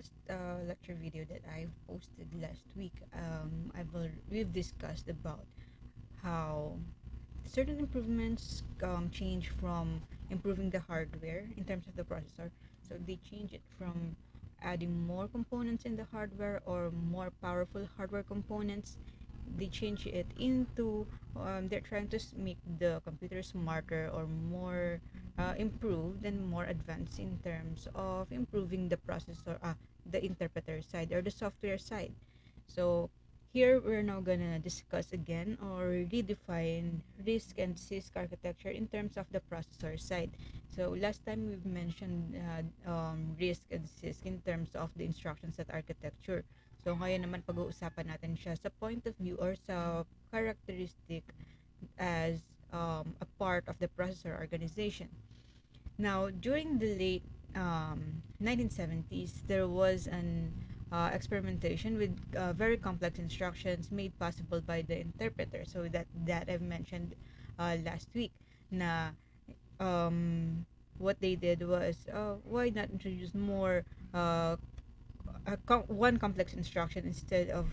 last lecture video that I posted last week, we've discussed about how certain improvements change from improving the hardware in terms of the processor. So they change it from adding more components in the hardware or more powerful hardware components. They change it into they're trying to make the computer smarter or more improved and more advanced in terms of improving the processor, the interpreter side or the software side. So here we're now gonna discuss again or redefine RISC and CISC architecture in terms of the processor side. So last time we've mentioned RISC and CISC in terms of the instruction set architecture. So ngayon naman pag-uusapan natin siya sa point of view or sa characteristic as a part of the processor organization. Now, during the late 1970s, there was an experimentation with very complex instructions made possible by the interpreter. So that I've mentioned last week. Na what they did was, why not introduce more one complex instruction instead of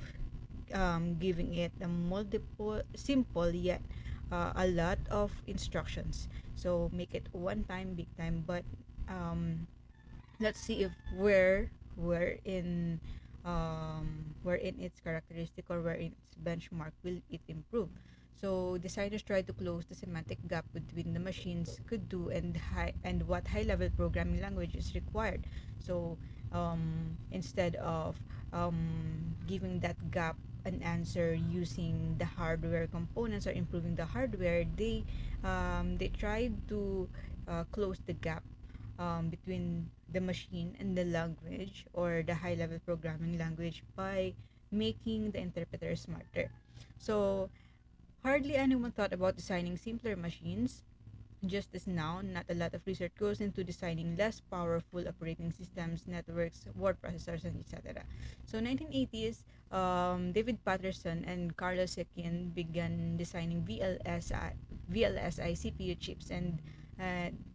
giving it a multiple simple yet a lot of instructions. So make it one time big time, but let's see if where in its characteristic or where in its benchmark will it improve. So designers try to close the semantic gap between the machines could do and what high level programming language is required. So instead of giving that gap an answer using the hardware components or improving the hardware, they tried to close the gap between the machine and the language or the high level programming language by making the interpreter smarter. So hardly anyone thought about designing simpler machines. Just as now, not a lot of research goes into designing less powerful operating systems, networks, word processors, and etc. So 1980s, David Patterson and Carlos Sekin began designing VLSI CPU chips and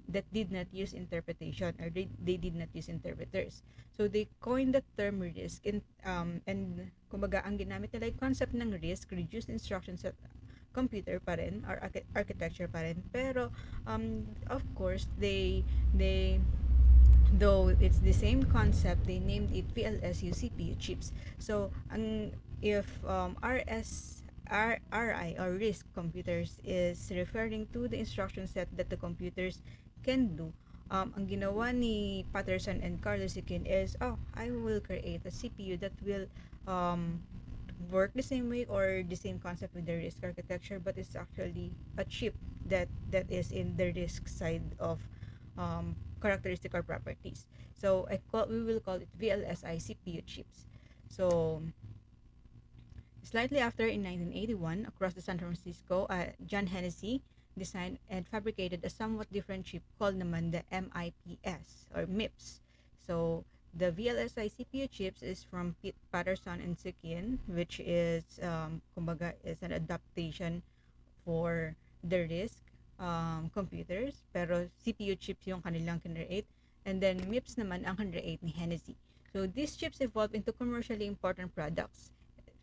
that did not use interpretation or they did not use interpreters. So they coined the term RISC and kumbaga ang ginamit nila yung concept ng RISC, reduced instruction set computer pa rin or architecture pa rin, pero of course they though it's the same concept, they named it VLSU CPU chips. So ang if RI or RISC computers is referring to the instruction set that the computers can do, ang ginawa ni Patterson and Carlos Ikin is, I will create a CPU that will um, work the same way or the same concept with the RISC architecture, but it's actually a chip that is in the RISC side of characteristic or properties. So we will call it VLSI CPU chips. So slightly after, in 1981, across the San Francisco, John Hennessy designed and fabricated a somewhat different chip called naman the MIPS or MIPS. So the VLSI CPU chips is from Patterson and Sikin, which is kumbaga is an adaptation for the RISC computers, pero CPU chips yung kanilang kinreate, and then MIPS naman ang kinreate ni Hennessy. So these chips evolved into commercially important products.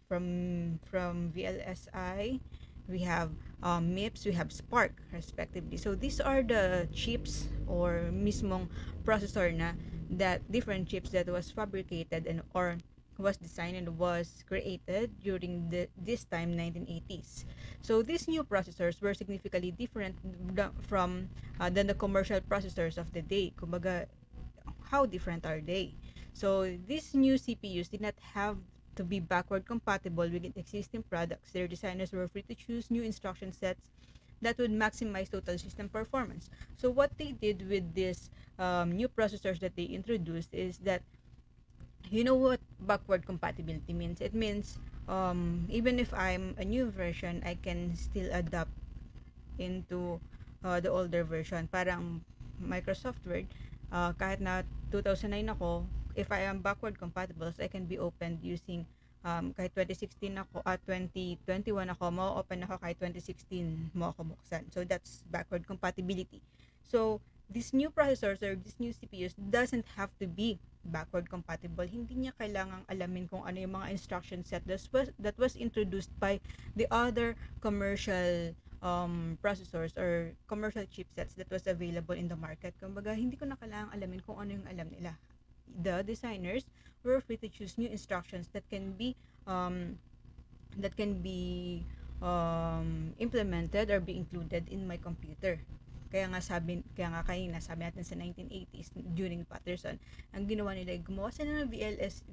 From VLSI, we have MIPS, we have Spark, respectively. So these are the chips or mismong processor na that different chips that was fabricated and or was designed and was created during this time 1980s. So these new processors were significantly different from than the commercial processors of the day. Kumbaga, how different are they? So these new CPUs did not have to be backward compatible with existing products. Their designers were free to choose new instruction sets that would maximize total system performance. So what they did with these new processors that they introduced is that, you know what backward compatibility means? It means even if I'm a new version, I can still adapt into the older version. Parang Microsoft Word, kahit na 2009 ako, if I am backward compatible, so I can be opened using kahit 2016 ako, 2021 ako, ma-open ako kahit 2016 mo ako buksan. So that's backward compatibility. So these new processors or these new CPUs doesn't have to be backward compatible, hindi niya kailangang alamin kung ano yung mga instruction set that was introduced by the other commercial processors or commercial chipsets that was available in the market. Kumbaga, hindi ko na kailangang alamin kung ano yung alam nila. The designers were free to choose new instructions um, that can be implemented or be included in my computer. Kaya nga kanina sabi natin sa 1980s during Patterson, ang ginawa nila ay gumawa sila ng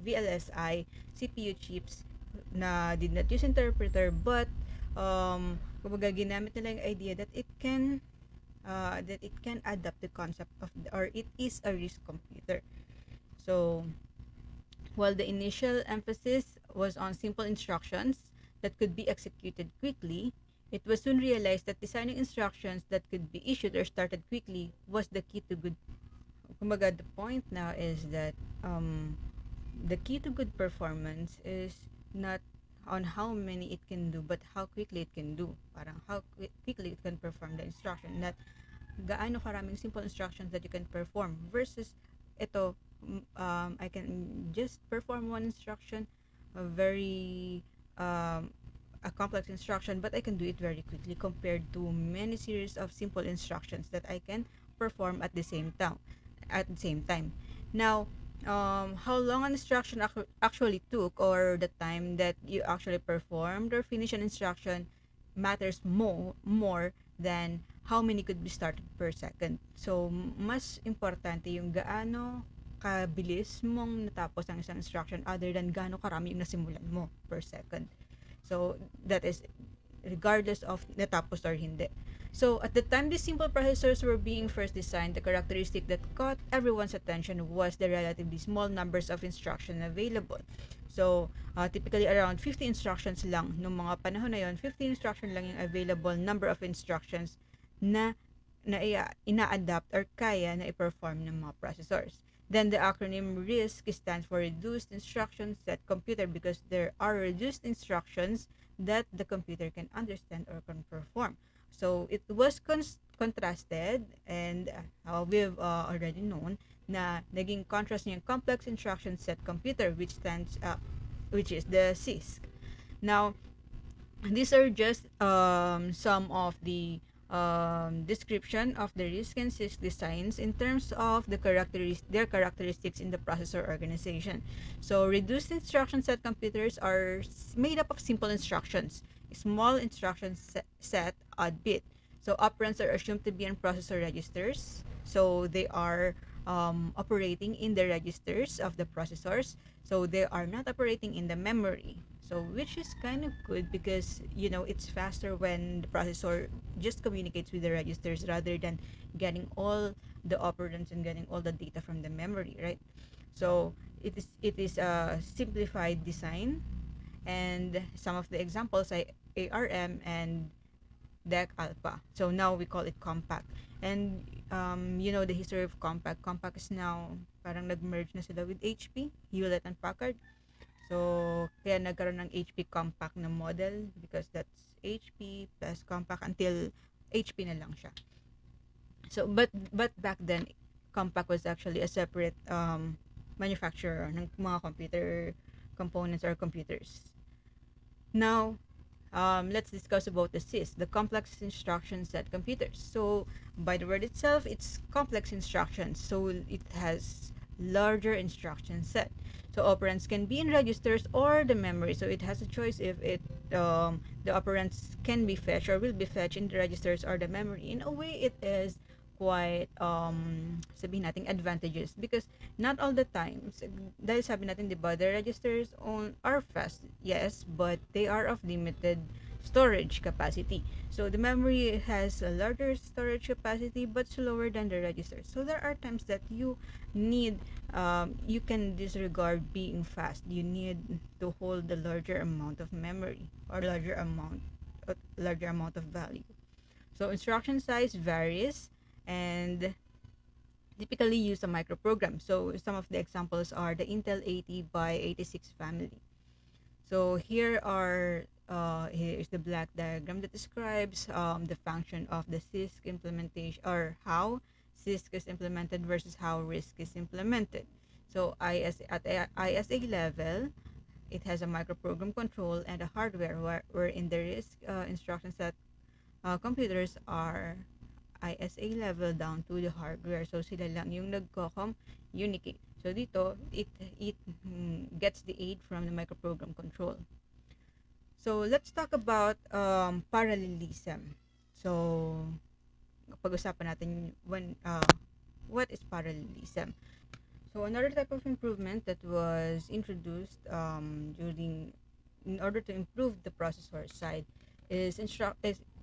VLSI CPU chips na did not use interpreter, but kumbaga ginamit nila yung idea that it can adapt the concept of or it is a RISC computer. So while the initial emphasis was on simple instructions that could be executed quickly, it was soon realized that designing instructions that could be issued or started quickly was the key to good. Kumbaga, the point now is that the key to good performance is not on how many it can do, but how quickly it can do. Parang how quickly it can perform the instruction. Not gaano karaming simple instructions that you can perform versus ito, I can just perform one instruction, a very a complex instruction, but I can do it very quickly compared to many series of simple instructions that I can perform at the same time. Now, how long an instruction actually took, or the time that you actually performed or finished an instruction, matters more than how many could be started per second. So, mas importante yung gaano kabilis mong natapos ang isang instruction other than gaano karami yung nasimulan mo per second. So, that is regardless of natapos or hindi. So, at the time these simple processors were being first designed, the characteristic that caught everyone's attention was the relatively small numbers of instructions available. So, typically around 50 instructions lang. Nung mga panahon na yon, 50 instruction lang yung available number of instructions na ina-adapt or kaya na i-perform ng mga processors. Then the acronym RISC stands for Reduced Instruction Set Computer because there are reduced instructions that the computer can understand or can perform. So it was contrasted, and we've already known na naging contrast niya yung Complex Instruction Set Computer, which is the CISC. Now, these are just some of the description of the RISC and CISC designs in terms of their characteristics in the processor organization. So, reduced instruction set computers are made up of simple instructions, small instruction set, odd bit. So, operands are assumed to be in processor registers. So, they are operating in the registers of the processors. So, they are not operating in the memory. So, which is kind of good because it's faster when the processor just communicates with the registers rather than getting all the operands and getting all the data from the memory, right? So it is a simplified design, and some of the examples are ARM and DEC Alpha. So now we call it compact. And the history of compact. Compact is now parang nag-merge na sila with HP, Hewlett and Packard. So, kaya nagkaroon ng HP Compact na model because that's HP plus Compact until HP na lang siya. So, but back then, Compact was actually a separate manufacturer ng mga computer components or computers. Now, let's discuss about the CIS, the complex instruction set computers. So, by the word itself, it's complex instructions. So, it has larger instruction set. So operands can be in registers or the memory. So it has a choice if the operands can be fetched or will be fetched in the registers or the memory. In a way, it is quite sabihin natin advantageous because not all the times, dahil sabi natin, di ba, the registers are fast, yes, but they are of limited storage capacity. So the memory has a larger storage capacity but slower than the registers. So there are times that you can disregard being fast. You need to hold the larger amount of memory or larger amount of value. So instruction size varies and typically use a microprogram. So some of the examples are the Intel 80 by 86 family. So here is the black diagram that describes the function of the CISC implementation, or how CISC is implemented versus how RISC is implemented. So ISA level, it has a microprogram control and a hardware wherein there is instructions that computers are ISA level down to the hardware. So sila lang yung nagko-communicate. So dito, it gets the aid from the microprogram control. So let's talk about parallelism. So pag-usapan natin what is parallelism. So another type of improvement that was introduced during in order to improve the processor side is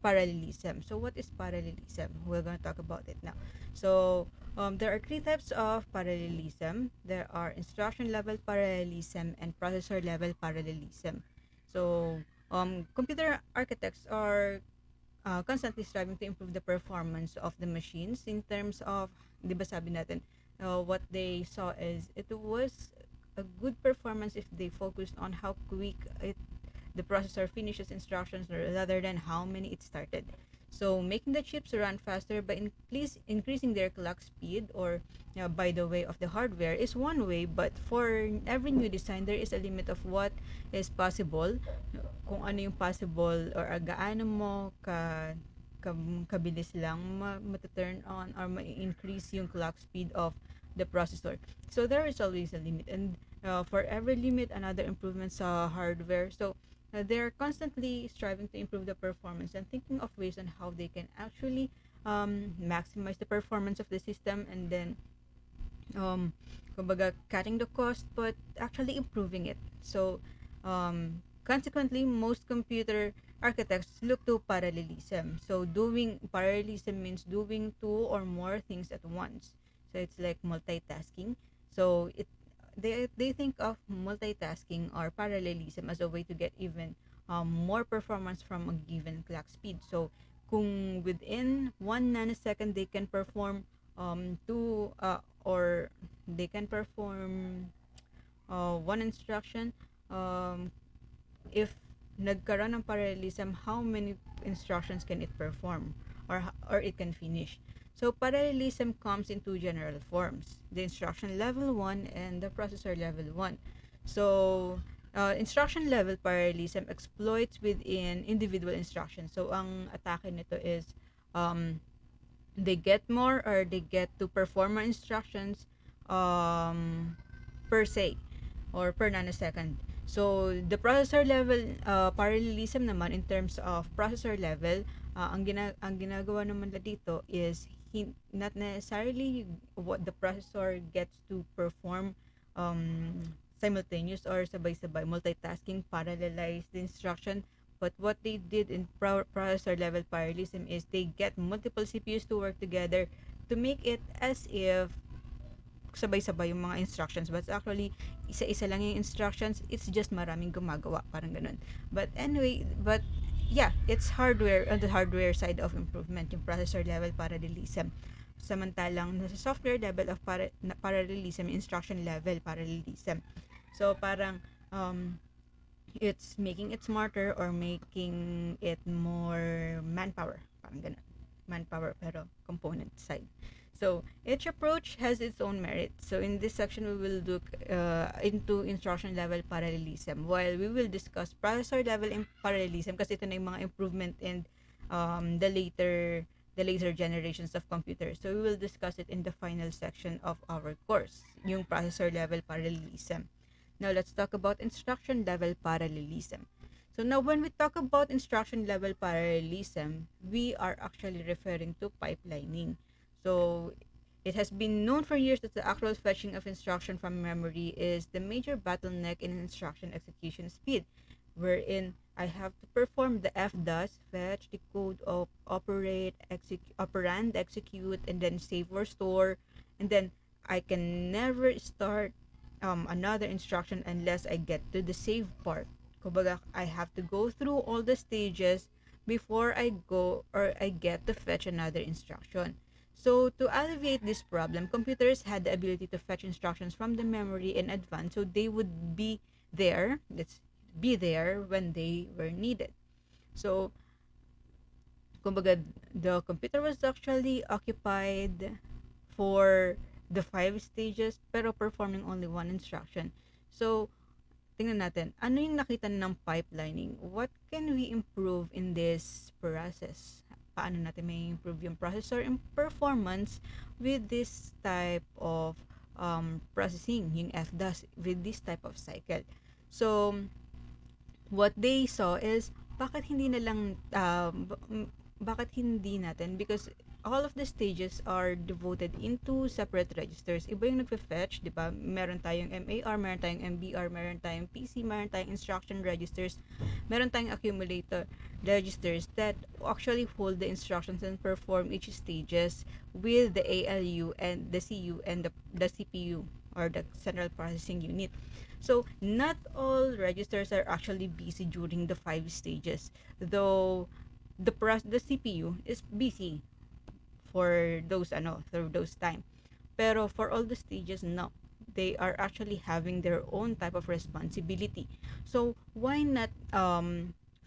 parallelism. So what is parallelism? We're going to talk about it now. So there are three types of parallelism. There are instruction level parallelism and processor level parallelism. So computer architects are constantly striving to improve the performance of the machines in terms of, di ba sabi natin, what they saw is it was a good performance if they focused on how quick the processor finishes instructions rather than how many it started. So making the chips run faster by increasing their clock speed or by the way of the hardware is one way, but for every new design there is a limit of what is possible, kung ano yung possible or gaano mo ka kabilis lang mata-turn on or ma-increase yung clock speed of the processor. So there is always a limit, and for every limit another improvement sa hardware. So they're constantly striving to improve the performance and thinking of ways on how they can actually maximize the performance of the system, and then kumbaga cutting the cost but actually improving it. So consequently most computer architects look to parallelism. So doing parallelism means doing two or more things at once. So it's like multitasking. So they think of multitasking or parallelism as a way to get even more performance from a given clock speed. So kung within 1 nanosecond they can perform two or they can perform one instruction, um, if nagkaroon ng parallelism, how many instructions can it perform or it can finish? So parallelism comes in two general forms: the instruction level 1 and the processor level 1. So instruction level parallelism exploits within individual instructions. So ang atake nito is um, they get more or they get to perform more instructions per se or per nanosecond. So the processor level parallelism naman, in terms of processor level, ang ginagawa naman nila dito is not necessarily what the processor gets to perform simultaneous or sabay-sabay multitasking, parallelize the instruction, but what they did in processor level parallelism is they get multiple CPUs to work together to make it as if sabay-sabay yung mga instructions, but actually isa-isa lang yung instructions, it's just maraming gumagawa, parang ganun. But anyway, but yeah, it's hardware, on the hardware side of improvement yung processor level parallelism. Samantalang nasa software level of parallelism, instruction level parallelism. So parang it's making it smarter or making it more manpower, parang ganun. Manpower pero component side. So each approach has its own merit. So in this section, we will look into instruction level parallelism, while we will discuss processor level parallelism kasi ito na yung mga improvement in the later generations of computers. So we will discuss it in the final section of our course, yung processor level parallelism. Now let's talk about instruction level parallelism. So now when we talk about instruction level parallelism, we are actually referring to pipelining. So it has been known for years that the actual fetching of instruction from memory is the major bottleneck in instruction execution speed, wherein I have to perform the FDOS, fetch, decode, operate, operand, execute, and then save or store, and then I can never start another instruction unless I get to the save part. Kumbaga, I have to go through all the stages before I go or I get to fetch another instruction. So to alleviate this problem, computers had the ability to fetch instructions from the memory in advance, so they would be there, let's be there when they were needed. So kumbaga, the computer was actually occupied for the 5 stages pero performing only one instruction. So, tingnan natin, ano yung nakita ng pipelining? What can we improve in this process? Paano natin may improve yung processor and performance with this type of processing, yung FDAS, with this type of cycle? So, what they saw is bakit hindi na lang bakit hindi natin, because all of the stages are devoted into separate registers. Iba yung nagfe-fetch, di ba? Meron tayong MAR, meron tayong MBR, meron tayong PC, meron tayong instruction registers, meron tayong accumulator registers that actually hold the instructions and perform each stages with the ALU and the CU and the CPU, or the central processing unit. So, not all registers are actually busy during the 5 stages, though the CPU is busy for those time. Pero for all the stages, no. They are actually having their own type of responsibility. So, why not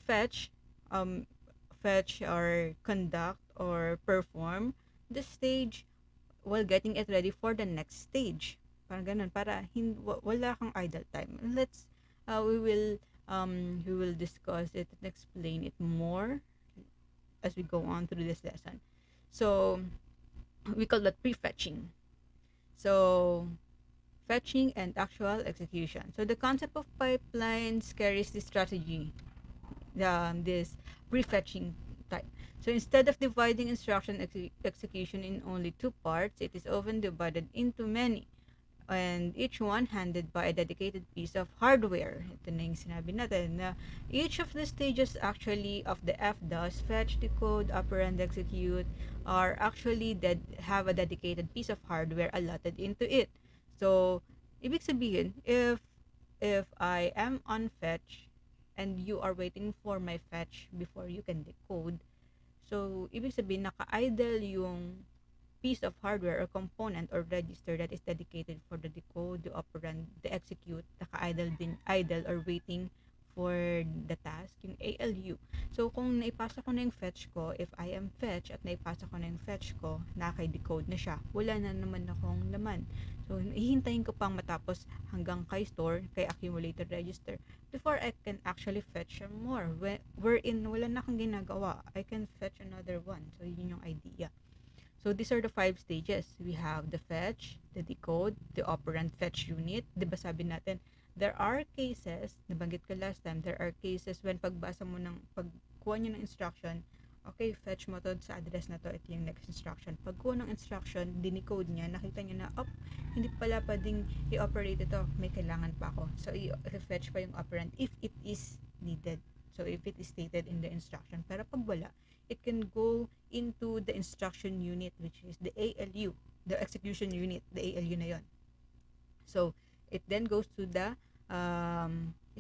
fetch um fetch or conduct or perform the stage while getting it ready for the next stage? Parang ganun, para wala kang idle time. Let's we will discuss it and explain it more as we go on through this lesson. So, we call that prefetching. So, fetching and actual execution. So, the concept of pipelines carries this strategy, this prefetching type. So, instead of dividing instruction execution in only two parts, it is often divided into many, and each one handled by a dedicated piece of hardware. Ito na yung sinabi natin na each of the stages actually of the FDOS, fetch, decode, operand, execute, are actually have a dedicated piece of hardware allotted into it. So, ibig sabihin, if I am on fetch and you are waiting for my fetch before you can decode, so ibig sabihin naka-idle yung piece of hardware or component or register that is dedicated for the decode, the operand, the execute, naka-idle din, idle or waiting for the task, yung ALU. So, kung naipasa ko na yung fetch ko, if I am fetch at naipasa ko na yung fetch ko, naka-decode na siya, wala na naman akong laman. So, hihintayin ko pang matapos hanggang kay store, kay accumulator register, before I can actually fetch more. Wherein, wala na akong ginagawa. I can fetch another one. So, yun yung idea. So, these are the 5 stages. We have the fetch, the decode, the operand fetch unit. Diba sabi natin, there are cases, nabanggit ko last time, there are cases when pagkuha nyo ng instruction, okay, fetch mo to sa address na to, ito yung next instruction. Pagkuha ng instruction, dinicode niya, nakita niya na, hindi pala pwedeng i-operate ito, may kailangan pa ako. So, i-fetch pa yung operand if it is needed. So, if it is stated in the instruction. Pero pag wala, it can go into the instruction unit, which is the ALU, the execution unit, the ALU na yon. So, it then goes to the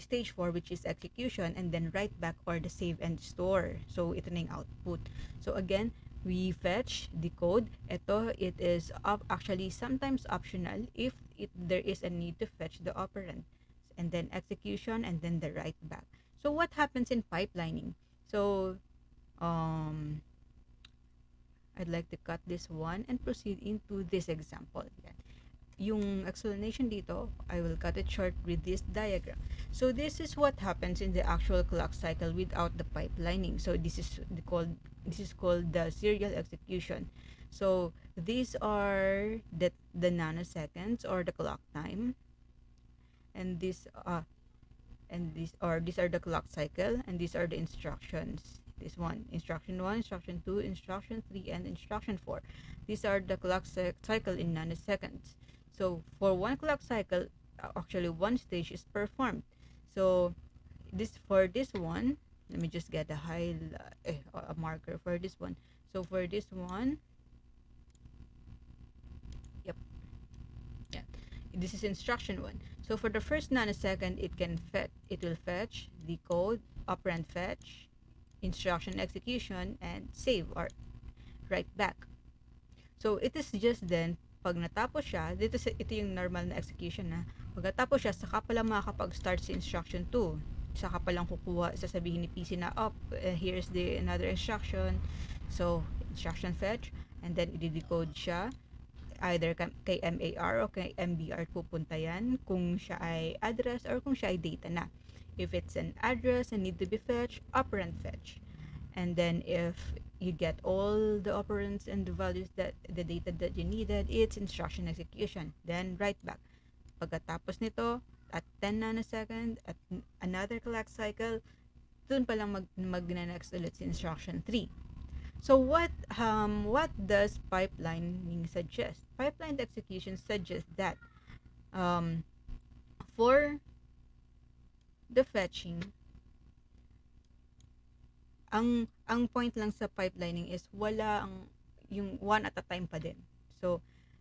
stage 4, which is execution, and then write back or the save and store. So, ito na yung output. So, again, we fetch, decode. Ito, it is actually sometimes optional if there is a need to fetch the operand. And then execution, and then the write back. So, what happens in pipelining? So, I'd like to cut this one and proceed into this example. Yan. Yung explanation dito, I will cut it short with this diagram. So this is what happens in the actual clock cycle without the pipelining. So this is called the serial execution. So these are the nanoseconds or the clock time, and these are the clock cycle, and these are the instructions. This one, instruction 1, instruction 2, instruction 3, and instruction 4. These are the clock cycle in nanoseconds. So for one clock cycle, actually one stage is performed. So for this one, let me just get a marker for this one. So for this one, yep, yeah, this is instruction 1. So for the first nanosecond, it will fetch, decode, operand fetch, instruction execution, and save or write back. So it is just then, pag natapos siya, ito yung normal na execution na, pag natapos siya, saka pala makakapag-start sa instruction 2. Saka palang sasabihin ni PC na, here's another instruction. So, instruction fetch, and then i-decode siya, either kay MAR o kay MBR pupunta yan kung siya ay address or kung siya ay data na. If it's an address and need to be fetched, operand fetch. And then if you get all the operands and the values that the data that you needed, it's instruction execution. Then write back. Pagkatapos nito, at 10 nanosecond, at another clock cycle, dun pa lang mag-next ulit si instruction 3. So what does pipelining suggest? Pipeline execution suggests that um, for the fetching, ang point lang sa pipelining is wala ang yung one at a time pa din. So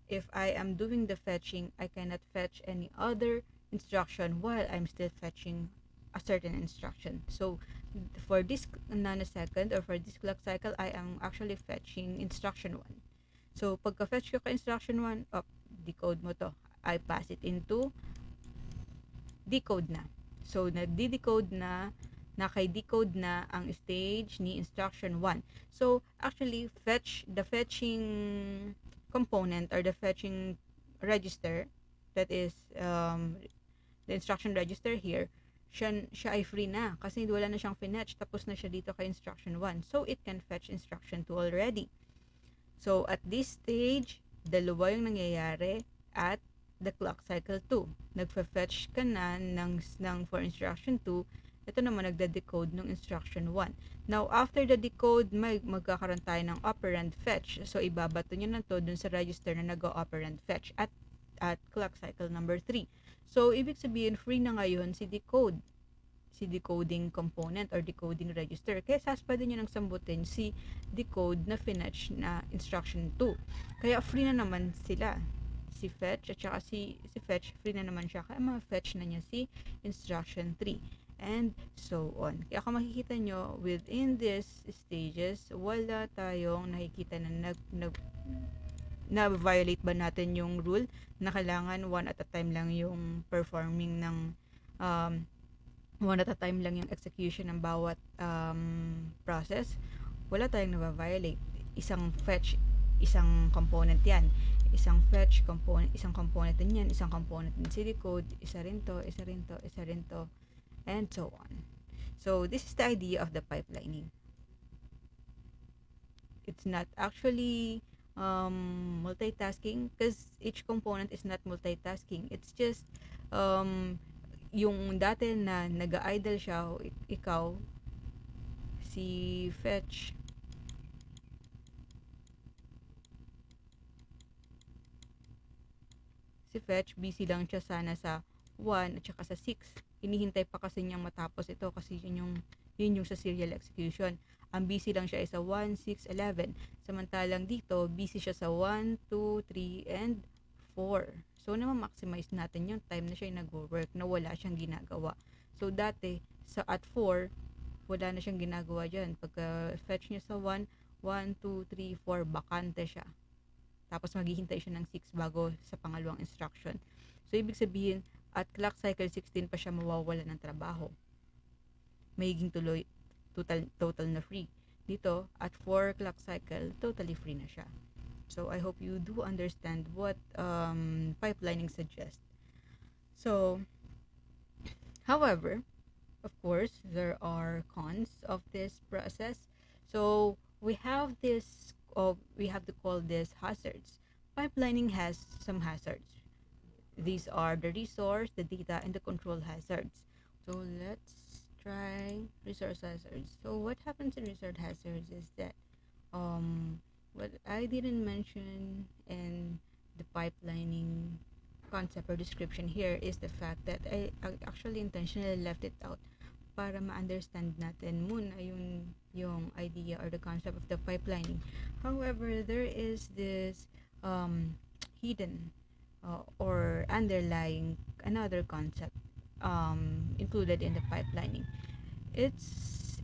if I am doing the fetching, I cannot fetch any other instruction while I'm still fetching a certain instruction. So for this nanosecond or for this clock cycle, I am actually fetching instruction 1. So pagka-fetch ko ka instruction 1, decode mo to. I pass it into decode na. So nagde-decode na, naka-decode na ang stage ni instruction 1. So actually the fetching component or the fetching register, that is the instruction register here, siya ay free na kasi wala na siyang fetch, tapos na siya dito kay instruction 1. So it can fetch instruction 2 already. So at this stage, dalawa yung nangyayari at the clock cycle 2. Nagfa-fetch ka na ng for instruction 2, ito naman nagde-decode ng instruction 1. Now, after the decode, magkakaroon tayo ng operand fetch. So, ibabato nyo na to dun sa register na nag-operand fetch at clock cycle number 3. So, ibig sabihin, free na ngayon si decoding component or decoding register. Kaya saspadan nyo ng sambutin si decode na fetch na instruction 2. Kaya free na naman sila. Si fetch at saka si fetch, free na naman siya. Kaya ma-fetch na niya si instruction 3. And so on. Kaya kung makikita nyo, within these stages, wala tayong nakikita na na-violate ba natin yung rule na kailangan one at a time lang yung performing ng one at a time lang yung execution ng bawat process. Wala tayong na-violate. Isang fetch, isang component yan. Isang fetch component, isang component din yan, isang component din si decode, isa rin to, isa rin to, isa rin to, and so on. So this is the idea of the pipelining. It's not actually multitasking because each component is not multitasking. It's just yung dati na nag-idle siya, ikaw si fetch busy lang siya sana sa 1 at saka sa 6. Hinihintay pa kasi niyang matapos ito kasi yun yung sa serial execution. Ang busy lang siya ay sa 1, 6, 11. Samantalang dito, busy siya sa 1, 2, 3, and 4. So, na-maximize natin yung time na siya nag-work na wala siyang ginagawa. So, dati, at 4, wala na siyang ginagawa dyan. Pagka fetch niya sa 1, 1, 2, 3, 4, bakante siya. Tapos maghihintay siya ng 6 bago sa pangalawang instruction. So, ibig sabihin, at clock cycle 16 pa siya mawawala ng trabaho. Magiging tuloy, total na free. Dito, at 4 clock cycle, totally free na siya. So, I hope you do understand what pipelining suggests. So, however, of course, there are cons of this process. So, we have to call this hazards. Pipelining has some hazards. These are the resource, the data, and the control hazards. So let's try resource hazards. So what happens in resource hazards is that what I didn't mention in the pipelining concept or description here is the fact that I actually intentionally left it out para ma-understand natin muna yung idea or the concept of the pipelining. However, there is this hidden or underlying another concept included in the pipelining. Its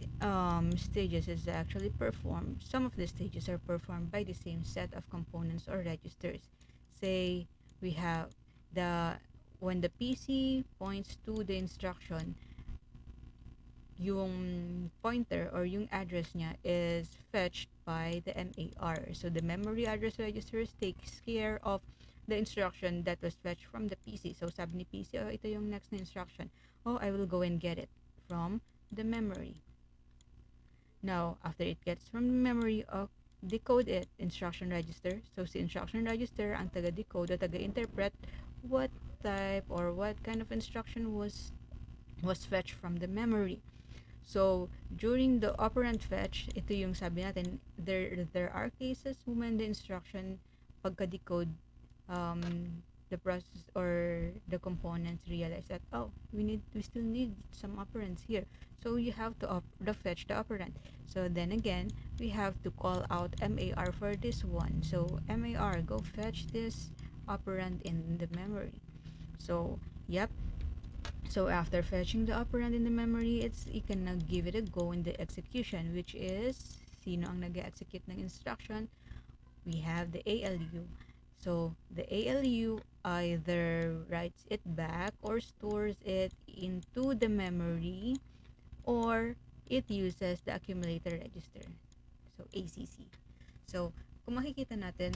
stages is actually performed. Some of the stages are performed by the same set of components or registers. Say we have when the PC points to the instruction, yung pointer or yung address niya is fetched by the MAR. So the memory address registers takes care of the instruction that was fetched from the PC. So sabi ni PC, oh, ito yung next na instruction. Oh, I will go and get it from the memory. Now, after it gets from the memory, decode it, instruction register. So si instruction register ang taga-decode o taga-interpret what type or what kind of instruction was fetched from the memory. So, during the operand fetch, ito yung sabi natin, there are cases when the instruction pagka-decode, um, the process or the components realize that, oh, we still need some operands here. So you have to fetch the operand. So then again, we have to call out MAR for this one. So MAR, go fetch this operand in the memory. So, yep. So after fetching the operand in the memory, you can now give it a go in the execution, which is, sino ang nag-execute ng instruction? We have the ALU. So the ALU either writes it back or stores it into the memory, or it uses the accumulator register. So ACC. So kung makikita natin,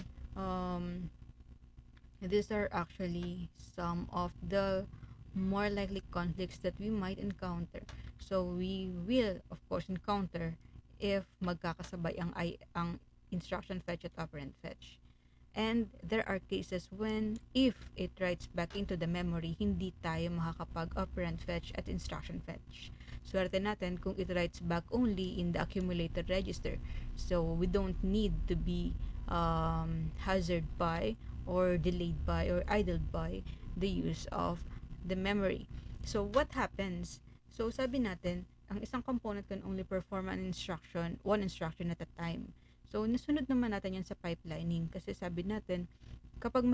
these are actually some of the more likely conflicts that we might encounter. So we will of course encounter if magkakasabay ang instruction fetch at operand fetch. And there are cases when if it writes back into the memory, hindi tayo makakapag-operand fetch at instruction fetch. Swerte natin kung it writes back only in the accumulator register. So we don't need to be hazard by or delayed by or idled by the use of the memory. So what happens? So sabi natin, ang isang component can only perform one instruction at a time. So nasunod naman natin yan sa pipelining kasi sabi natin, kapag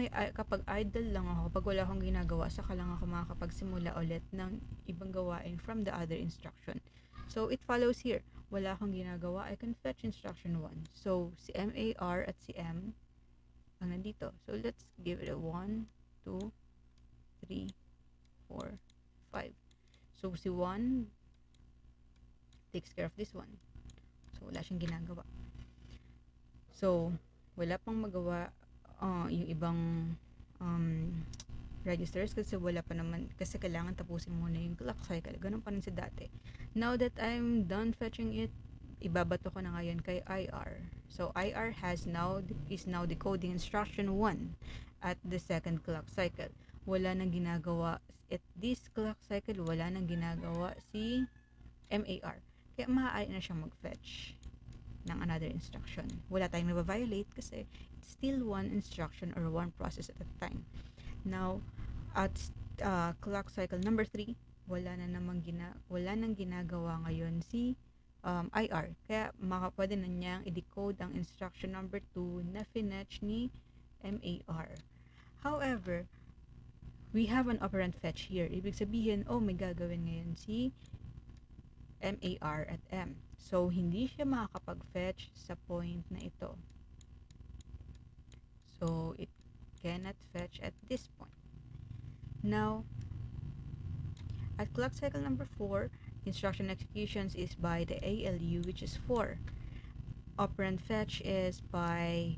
idle lang ako, kapag wala akong ginagawa, saka lang ako makakapagsimula ulit ng ibang gawain from the other instruction. So it follows here, wala akong ginagawa, I can fetch instruction 1. So si MAR at si M ang nandito. So let's give it a 1, 2, 3, 4, 5. So si 1 takes care of this one. So wala siyang ginagawa. So wala pang magawa yung ibang registers kasi wala pa naman, kasi kailangan tapusin muna yung clock cycle. Ganun pa rin sa dati. Now that I'm done fetching it, ibabato ko na ngayon kay IR. So IR is now decoding instruction 1 at the second clock cycle. Wala nang ginagawa at this clock cycle, wala nang ginagawa si MAR. Kaya maaari na siyang mag-fetch ng another instruction. Wala tayong nababiolate kasi it's still one instruction or one process at a time. Now, at clock cycle number 3, wala nang ginagawa ngayon si IR. Kaya pwede na niyang i-decode ang instruction number 2 na finetch ni MAR. However, we have an operand fetch here. Ibig sabihin, may gagawin ngayon si MAR at M. So, hindi siya makakapag-fetch sa point na ito. So, it cannot fetch at this point. Now, at clock cycle number 4, instruction executions is by the ALU, which is 4. Operand fetch is by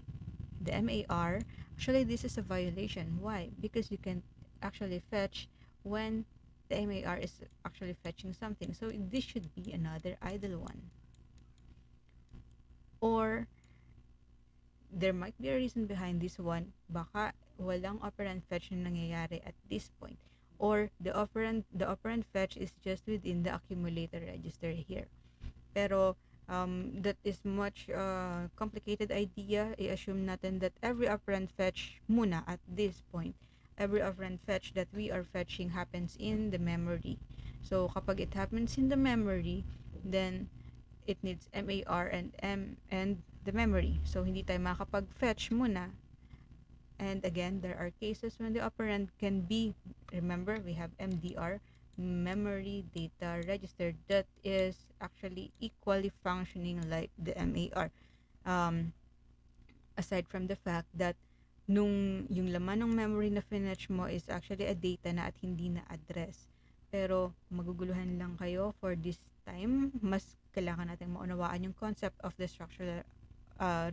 the MAR. Actually, this is a violation. Why? Because you can actually fetch when the MAR is actually fetching something. So, this should be another idle one. Or, there might be a reason behind this one. Baka walang operand fetch na nangyayari at this point. Or, the operand fetch is just within the accumulator register here. Pero, that is much complicated idea. I-assume natin that every operand fetch muna at this point. Every operand fetch that we are fetching happens in the memory. So, kapag it happens in the memory, then it needs MAR and M and the memory. So, hindi tayo makapag-fetch muna. And again, there are cases when the operand can be, remember, we have MDR, memory data register, that is actually equally functioning like the MAR. Aside from the fact that yung laman ng memory na fetch mo is actually a data na at hindi na address. Pero maguguluhan lang kayo for this time. Mas kailangan natin maunawaan yung concept of the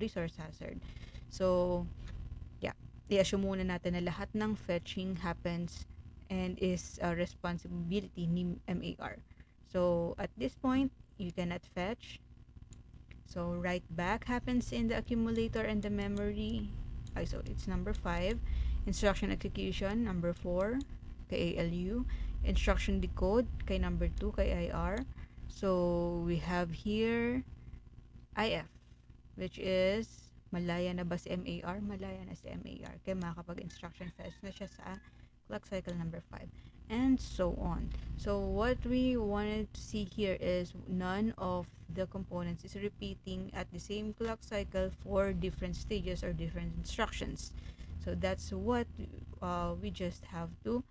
resource hazard. So, yeah, i-assume muna natin na lahat ng fetching happens and is a responsibility ni MAR. So, at this point, you cannot fetch. So, write back happens in the accumulator and the memory. So it's number 5. Instruction execution, number 4, kay ALU. Instruction decode, kay number 2, kay IR. So, we have here IF, which is malaya na ba si MAR? Malaya na si MAR. Kaya makakapag-instruction fetch na siya sa clock cycle number 5. And so on. So what we wanted to see here is none of the components is repeating at the same clock cycle for different stages or different instructions. So that's what we just have to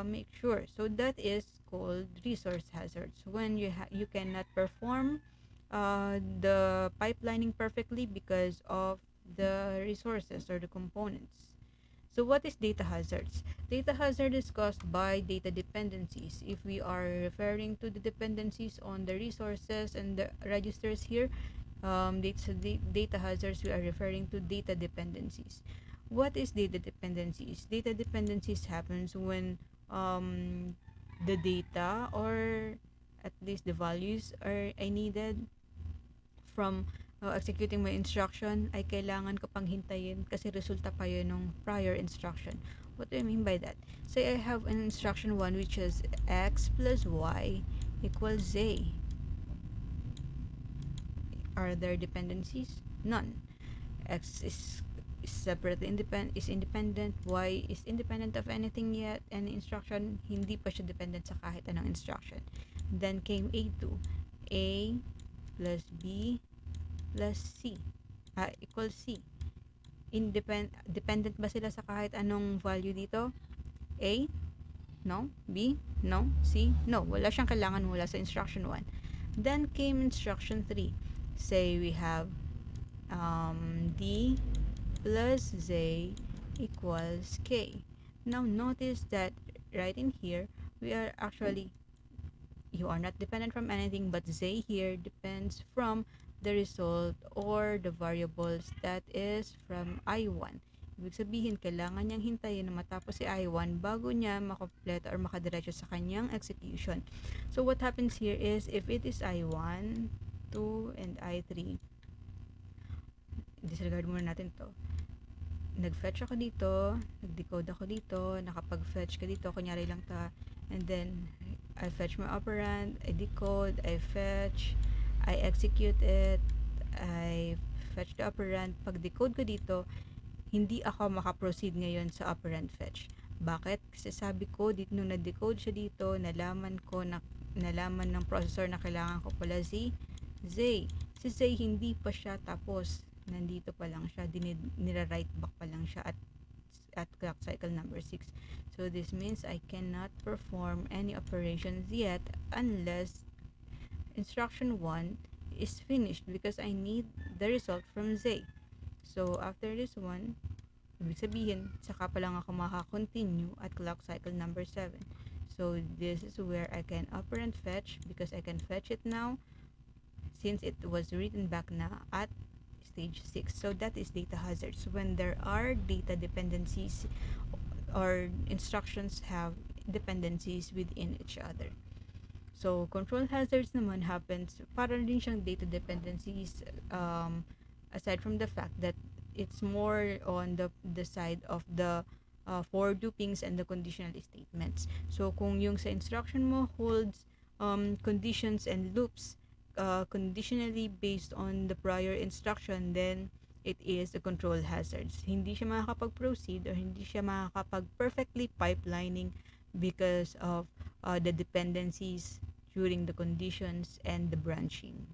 make sure. So that is called resource hazards. When you cannot perform the pipelining perfectly because of the resources or the components. So what is data hazards? Data hazard is caused by data dependencies. If we are referring to the dependencies on the resources and the registers here, data hazards, we are referring to data dependencies. What is data dependencies? Data dependencies happens when the data or at least the values I needed from executing my instruction ay kailangan ko pang hintayin kasi resulta pa yun ng prior instruction. What do I mean by that? Say I have an instruction 1 which is x plus y equals z. Are there dependencies? None. X is separately independent, y is independent of anything yet, any instruction, hindi pa siya dependent sa kahit anong instruction. Then came A2. A plus B plus C equals C. Dependent ba sila sa kahit anong value dito? A? No. B? No. C? No. Wala siyang kailangan mula sa instruction 1. Then came instruction 3. Say we have D plus Z equals K. Now notice that right in here, we are actually, you are not dependent from anything, but Z here depends from the result or the variables that is from I1. Ibig sabihin, kailangan niyang hintayin na matapos si I1 bago niya makompleto or makadiretso sa kanyang execution. So what happens here is, if it is I1, 2, and I3, disregard muna natin to. Nag-fetch ako dito, nag-decode ako dito, nakapag-fetch ka dito, kunyari lang ta, and then I fetch my operand, I decode, I fetch, I execute it, I fetch the operand. Pag decode ko dito, hindi ako makaproceed ngayon sa operand fetch. Bakit? Kasi sabi ko, nung na-decode siya dito, nalaman ng processor na kailangan ko pala si Z. Si Z hindi pa siya tapos. Nandito pa lang siya, nira-write back pa lang siya at clock cycle number 6. So this means I cannot perform any operations yet unless instruction 1 is finished because I need the result from Z. So after this one, ibig sabihin, saka pa lang ako makakontinue at clock cycle number 7. So this is where I can operand fetch because I can fetch it now since it was written back na at stage 6. So that is data hazards. When there are data dependencies or instructions have dependencies within each other. So control hazards naman happens, parang din siyang data dependencies, aside from the fact that it's more on the side of the for dupings and the conditional statements. So kung yung sa instruction mo holds conditions and loops conditionally based on the prior instruction, then it is a control hazards. Hindi siya makakapag-proceed or hindi siya makakapag-perfectly pipelining because of the dependencies during the conditions and the branching.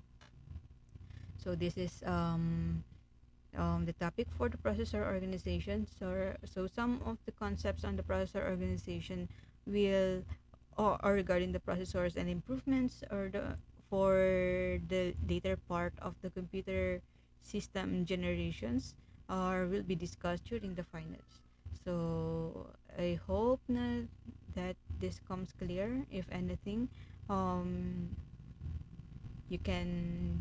So this is the topic for the processor organization. So some of the concepts on the processor organization will or regarding the processors and improvements or for the later part of the computer system generations will be discussed during the finals. So I hope that this comes clear. If anything, you can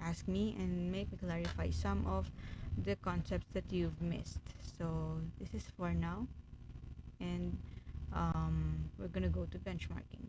ask me and make me clarify some of the concepts that you've missed. So this is for now, and we're gonna go to benchmarking.